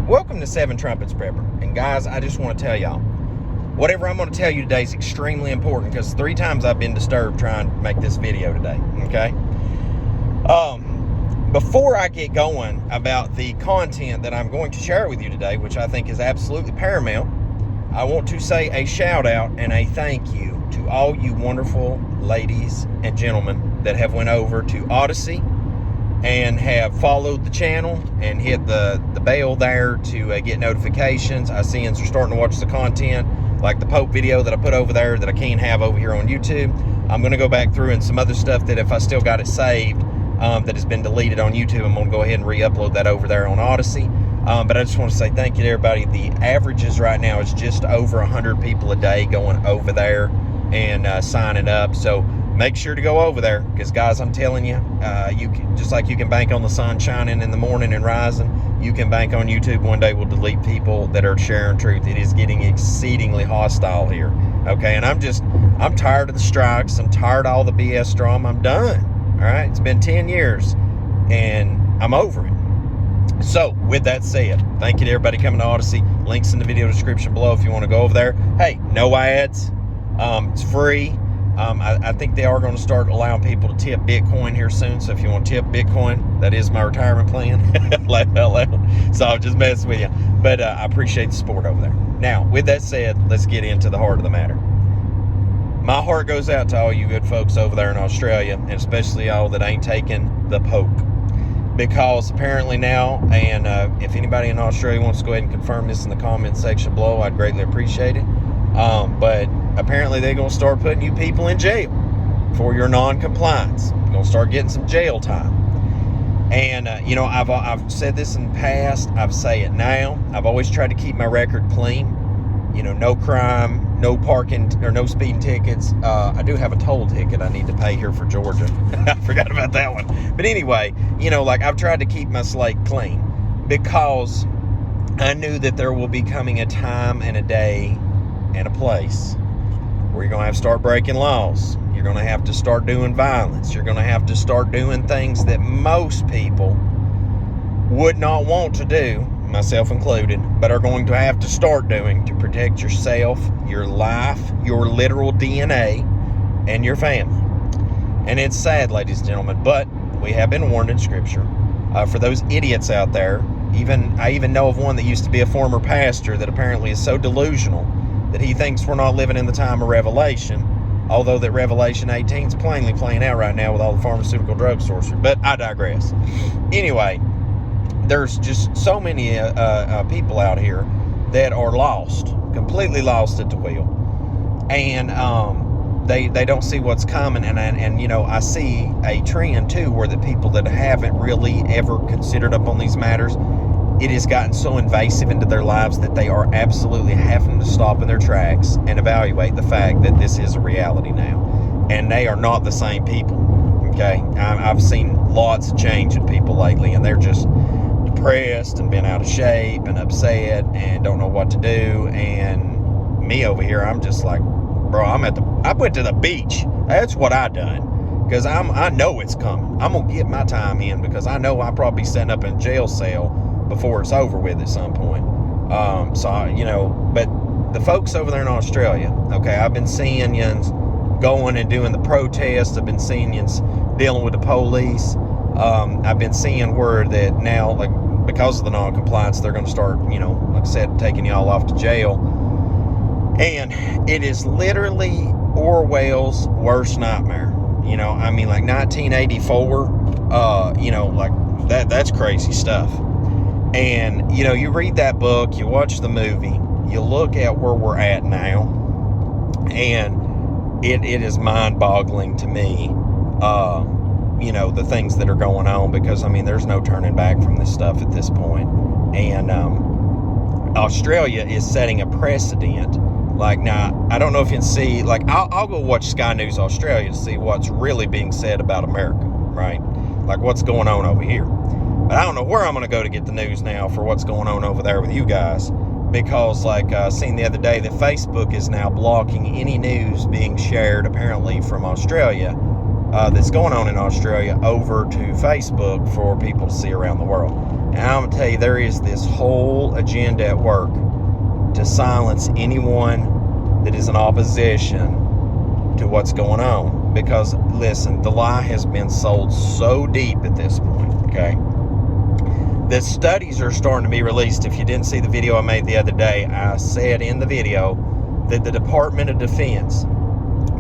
Welcome to Seven Trumpets Prepper. And guys, I just want to tell y'all, whatever I'm going to tell you today is extremely important because 3 times I've been disturbed trying to make this video today, okay? Before I get going about the content that I'm going to share with you today, which I think is absolutely paramount, I want to say a shout out and a thank you to all you wonderful ladies and gentlemen that have went over to Odysee and have followed the channel and hit the bell there to get notifications. I see you are starting to watch the content, like the Pope video that I put over there that I can't have over here on YouTube. I'm going to go back through and some other stuff that if I still got it saved that has been deleted on YouTube, I'm going to go ahead and re-upload that over there on Odysee. But I just want to say thank you to everybody. The averages right now is just over 100 people a day going over there and signing up. So make sure to go over there because, guys, I'm telling you, you can, just like you can bank on the sun shining in the morning and rising, you can bank on YouTube one day will delete people that are sharing truth. It is getting exceedingly hostile here, okay? And I'm tired of the strikes. I'm tired of all the BS drama. I'm done, all right? It's been 10 years, and I'm over it. So, with that said, thank you to everybody coming to Odysee. Links in the video description below if you want to go over there. Hey, no ads. It's free. I think they are going to start allowing people to tip Bitcoin here soon. So if you want to tip Bitcoin, that is my retirement plan. Laugh out loud. So I'm just messing with you. But I appreciate the support over there. Now, with that said, let's get into the heart of the matter. My heart goes out to all you good folks over there in Australia, and especially all that ain't taking the poke. Because apparently now, and if anybody in Australia wants to go ahead and confirm this in the comment section below, I'd greatly appreciate it. But apparently they're going to start putting you people in jail for your non-compliance. You're going to start getting some jail time. And, you know, I've said this in the past. I've say it now. I've always tried to keep my record clean. You know, no crime, no parking, or no speeding tickets. I do have a toll ticket I need to pay here for Georgia. I forgot about that one. But anyway, you know, like I've tried to keep my slate clean because I knew that there will be coming a time and a day and a place where you're going to have to start breaking laws. You're going to have to start doing violence. You're going to have to start doing things that most people would not want to do, myself included, but are going to have to start doing to protect yourself, your life, your literal DNA, and your family. And it's sad, ladies and gentlemen, but we have been warned in Scripture. For those idiots out there, I even know of one that used to be a former pastor that apparently is so delusional that he thinks we're not living in the time of Revelation, although that Revelation 18 is plainly playing out right now with all the pharmaceutical drug sorcery. But I digress. Anyway, there's just so many people out here that are lost, completely lost at the wheel, and they don't see what's coming. And you know, I see a trend too where the people that haven't really ever considered up on these matters, it has gotten so invasive into their lives that they are absolutely having to stop in their tracks and evaluate the fact that this is a reality now. And they are not the same people, okay? I've seen lots of change in people lately, and they're just depressed and been out of shape and upset and don't know what to do. And me over here, I'm just like, bro, I went to the beach. That's what I done. Because I know it's coming. I'm going to get my time in because I know I'll probably be setting up in a jail cell before it's over with at some point. So, you know, but the folks over there in Australia, okay, I've been seeing yins going and doing the protests. I've been seeing yins dealing with the police. I've been seeing where that now, like, because of the non-compliance, they're going to start, you know, like I said, taking y'all off to jail. And it is literally Orwell's worst nightmare. You know, I mean, like 1984, you know, like that's crazy stuff. And, you know, you read that book, you watch the movie, you look at where we're at now, and it is mind-boggling to me, you know, the things that are going on, because, I mean, there's no turning back from this stuff at this point. And Australia is setting a precedent. Like, now, I don't know if you can see, like, I'll go watch Sky News Australia to see what's really being said about America, right? Like, what's going on over here. But I don't know where I'm going to go to get the news now for what's going on over there with you guys. Because, like, I seen the other day that Facebook is now blocking any news being shared, apparently, from Australia that's going on in Australia over to Facebook for people to see around the world. And I'm going to tell you, there is this whole agenda at work to silence anyone that is in opposition to what's going on. Because, listen, the lie has been sold so deep at this point, okay? The studies are starting to be released. If you didn't see the video I made the other day, I said in the video that the Department of Defense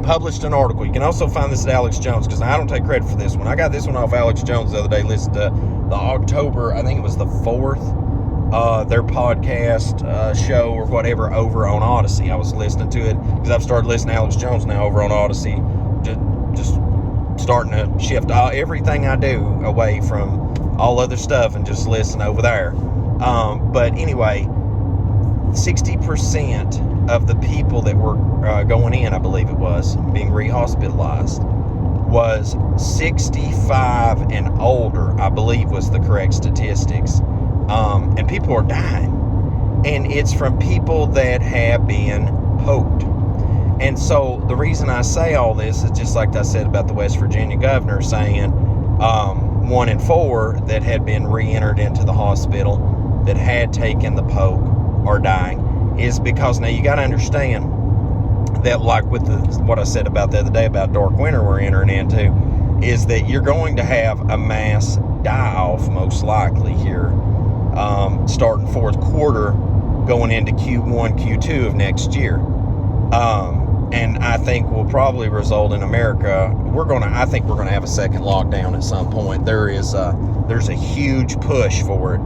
published an article. You can also find this at Alex Jones, because I don't take credit for this one. I got this one off Alex Jones the other day. Listened to the October, I think it was the 4th, their podcast show or whatever over on Odysee. I was listening to it because I've started listening to Alex Jones now over on Odysee. Just starting to shift everything I do away from all other stuff and just listen over there. But anyway, 60% of the people that were going in, I believe it was, being rehospitalized, was 65 and older, I believe was the correct statistics. And people are dying. And it's from people that have been poked. And so the reason I say all this is just like I said about the West Virginia governor saying 1 in 4 that had been re-entered into the hospital that had taken the poke are dying, is because now you got to understand that, like with what I said about the other day about dark winter we're entering into, is that you're going to have a mass die-off most likely here starting fourth quarter going into Q1, Q2 of next year. And I think will probably result in America. I think we're gonna have a second lockdown at some point. There's a huge push for it.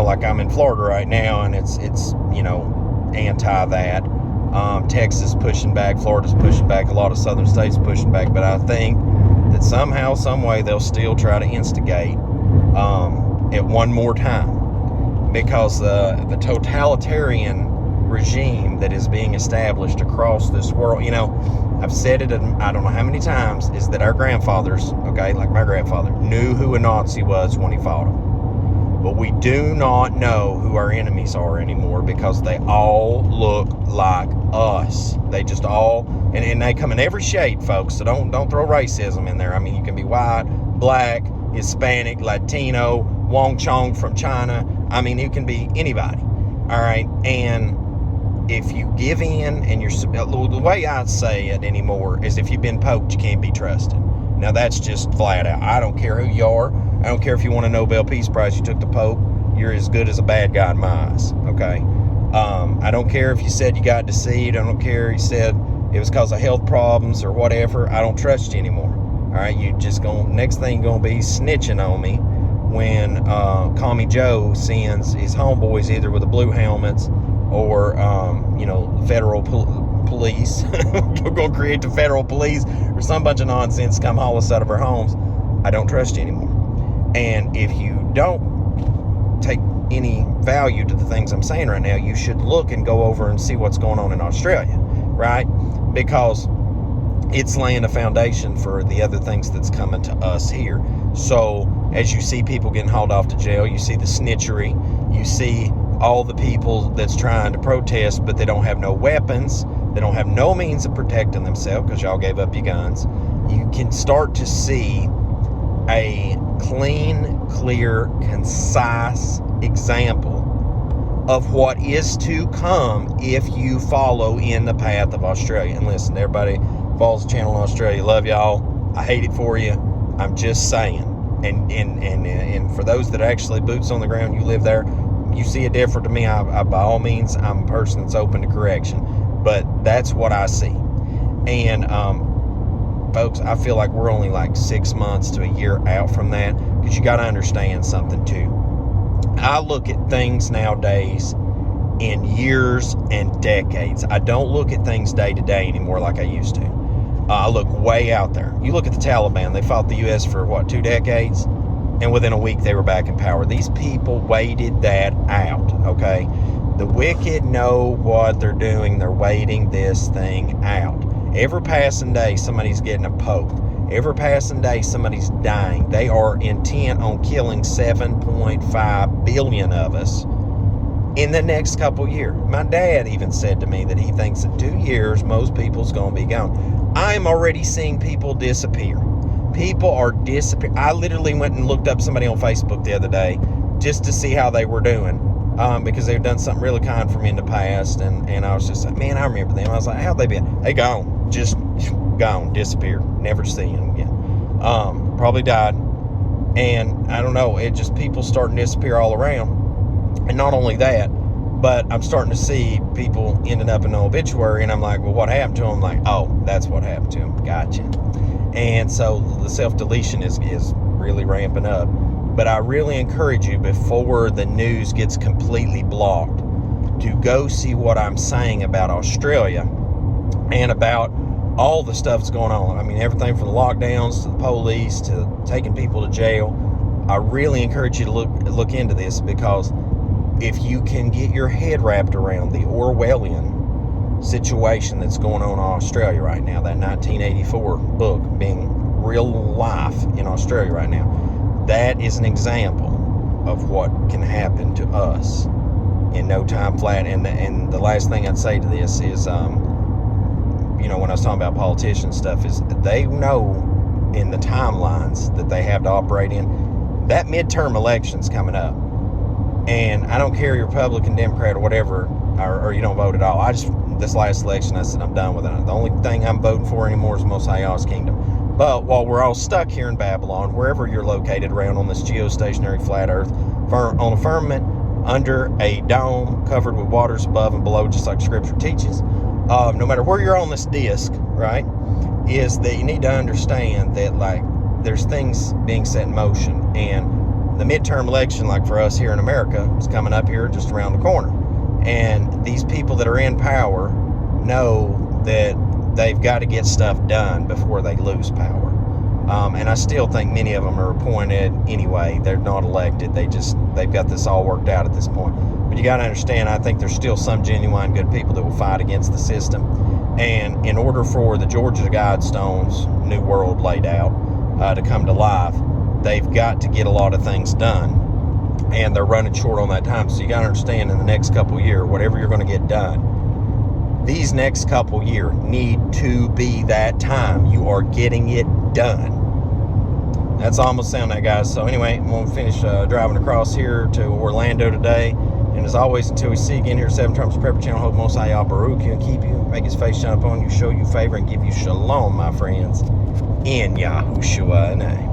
Like I'm in Florida right now, and it's anti that. Texas pushing back, Florida's pushing back, a lot of southern states pushing back. But I think that somehow, some way, they'll still try to instigate it one more time, because the totalitarian regime that is being established across this world, I've said it I don't know how many times, is that our grandfathers, okay, like my grandfather, knew who a Nazi was when he fought him. But we do not know who our enemies are anymore, because they all look like us. They just all, and they come in every shade, folks, so don't throw racism in there. I mean, you can be white, black, Hispanic, Latino, Wong Chong from China. I mean, you can be anybody, all right? And if you give in, and the way I say it anymore is, if you've been poked, you can't be trusted. Now, that's just flat out. I don't care who you are. I don't care if you won a Nobel Peace Prize, you took the poke, you're as good as a bad guy in my eyes, okay? I don't care if you said you got deceived. I don't care if you said it was because of health problems or whatever. I don't trust you anymore, all right? You just next thing going to be snitching on me when Commie Joe sends his homeboys either with the blue helmets or, federal police. We're going to create the federal police or some bunch of nonsense come haul us out of our homes. I don't trust you anymore. And if you don't take any value to the things I'm saying right now, you should look and go over and see what's going on in Australia, right? Because it's laying a foundation for the other things that's coming to us here. So as you see people getting hauled off to jail, you see the snitchery, you see all the people that's trying to protest, but they don't have no weapons, they don't have no means of protecting themselves because y'all gave up your guns. You can start to see a clean, clear, concise example of what is to come if you follow in the path of Australia. And listen, everybody follows the channel in Australia, love y'all. I hate it for you. I'm just saying. And for those that actually boots on the ground, you live there, you see it different to me. I by all means, I'm a person that's open to correction, but that's what I see. And folks, I feel like we're only like 6 months to a year out from that, because you got to understand something too. I look at things nowadays in years and decades. I don't look at things day to day anymore like I used to. I look way out there. You look at the Taliban, they fought the U.S. for 2 decades? And within a week they were back in power. These people waited that out, okay? The wicked know what they're doing. They're waiting this thing out. Every passing day, somebody's getting a poke. Every passing day, somebody's dying. They are intent on killing 7.5 billion of us in the next couple years. My dad even said to me that he thinks in 2 years, most people's going to be gone. I'm already seeing people disappear. People are disappearing. I literally went and looked up somebody on Facebook the other day just to see how they were doing, because they've done something really kind for me in the past, and I was just like, man, I remember them. I was like, how'd they been? They gone, just gone, disappeared, never seen them again. Probably died, and I don't know, it just, people starting to disappear all around, and not only that, but I'm starting to see people ending up in the obituary, and I'm like, well, what happened to them? I'm like, oh, that's what happened to them. Gotcha. And so the self-deletion is really ramping up. But I really encourage you, before the news gets completely blocked, to go see what I'm saying about Australia and about all the stuff that's going on. I mean, everything from the lockdowns to the police to taking people to jail. I really encourage you to look into this, because if you can get your head wrapped around the Orwellian situation that's going on in Australia right now, that 1984 book being real life in Australia right now, that is an example of what can happen to us in no time flat. And the last thing I'd say to this is, when I was talking about politicians stuff, is they know in the timelines that they have to operate in, that midterm election's coming up. And I don't care, you're Republican, Democrat, or whatever, or you don't vote at all. This last election, I said I'm done with it. The only thing I'm voting for anymore is Most High Yah's kingdom. But while we're all stuck here in Babylon, wherever you're located around on this geostationary flat earth, on a firmament, under a dome, covered with waters above and below, just like Scripture teaches, no matter where you're on this disc, right, is that you need to understand that, like, there's things being set in motion. And the midterm election, like for us here in America, is coming up here just around the corner. And these people that are in power know that they've got to get stuff done before they lose power. And I still think many of them are appointed anyway. They're not elected. They've got this all worked out at this point. But you got to understand, I think there's still some genuine good people that will fight against the system. And in order for the Georgia Guidestones, New World laid out, to come to life, they've got to get a lot of things done, and they're running short on that time. So you got to understand, in the next couple of years, whatever you're going to get done, these next couple of years need to be that time. You are getting it done. That's all I'm going to say on that, guys. So anyway, I'm going to finish driving across here to Orlando today. And as always, until we see you again here at 7 Trumpets Prepper Channel, hope Most High Yah Baruch you and keep you, make his face shine upon you, show you favor, and give you shalom, my friends, in Yahushua's name.